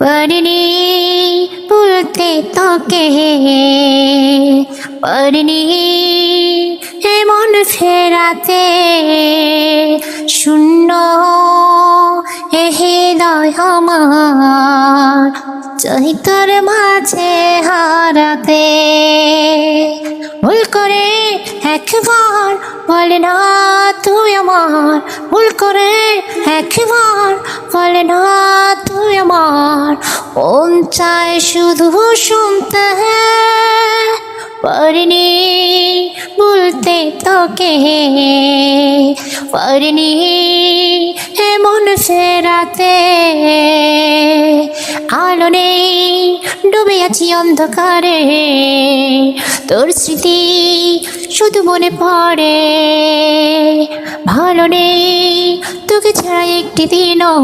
পারিনি ভুলতে তোকে, পারিনি এমন ফেরাতে, শূন্য এ হৃদয় আমার চাই তোর মাঝে হারাতে। ভুল করে একবার বলে না তুই আমার, ভুল করে একবার বলে না তুই আমার, মন চায় শুধু শুনতে, পারিনি বলতে তোকে, পারিনি এমন ফেরাতে। আলো নেই ডুবে আছি অন্ধকারে, তোর স্মৃতি শুধু মনে পড়ে। ভালো নেই তোকে ছাড়া একটি দিনও,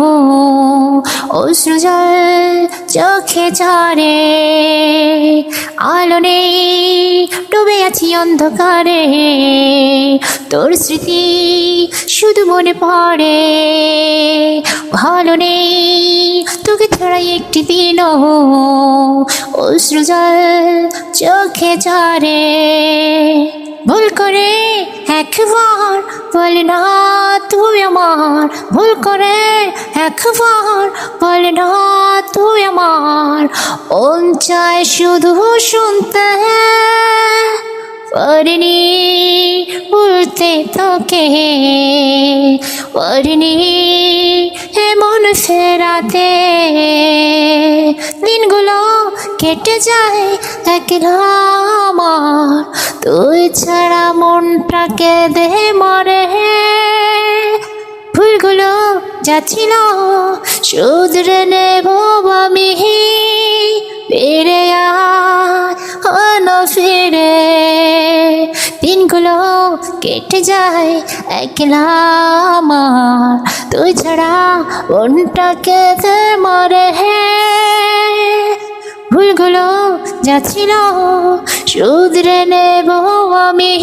অশ্রু জল চোখে ঝরে। আলো নেই ডুবে আছি অন্ধকারে, তোর স্মৃতি শুধু মনে পড়ে। ভালো নেই তোকে ছাড়া একটি দিনও, অশ্রু জল চোখে ঝরে। ভুল করে একবার বলে না তুই আমার, ভুল করে একবার বলে না তুই আমার, মন চায় শুধু শুনতে, পারিনি বলতে তোকে, পারিনি এমন ফেরাতে। দিনগুলো কেটে যায় একলা আমার, তুই ছাড়া মনটা কেঁদে মরে। ভুলগুলো যাচ্ছিল শুধরে নেব আমি, ফিরে আয় না ফিরে। দিনগুলো কেটে যায় একলা আমার, তুই ছাড়া মনটা কেঁদে মরে। ভুলগুলো যাচ্ছিল শুধরে নেব আমি,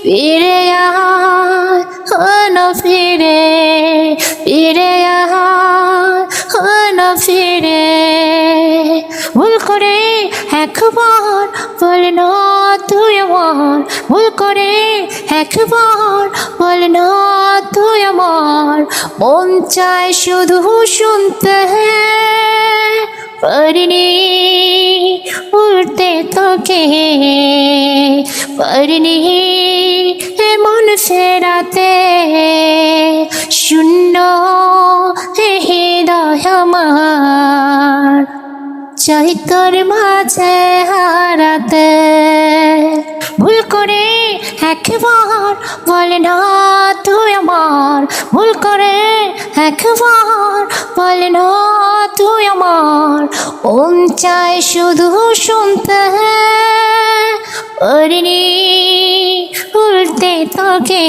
ফিরে আয় না ফিরে, ফিরে আয় না ফিরে। ভুল করে একবার বলে না তুই আমার, ভুল করে একবার বলে না তুই আমার, মন চায় শুধু শুনতে, পারিনি উল্টে তোকে, পারিনি এমন ফেরাতে। শূন্য হৃদয় আমার চাই তোর মাঝে হারাতে। ভুল করে একবার বলে না তুই আমার, ভুল করে একবার বলে না তুই আমার, মন চায় শুধু শুনতে, পারিনি উল্টে তোকে,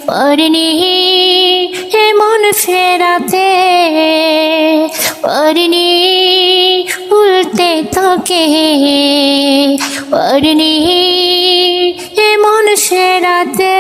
পারিনি এমন ফেরাতে, পারিনি উল্টে তোকে, পারিনি এমন ফেরাতে।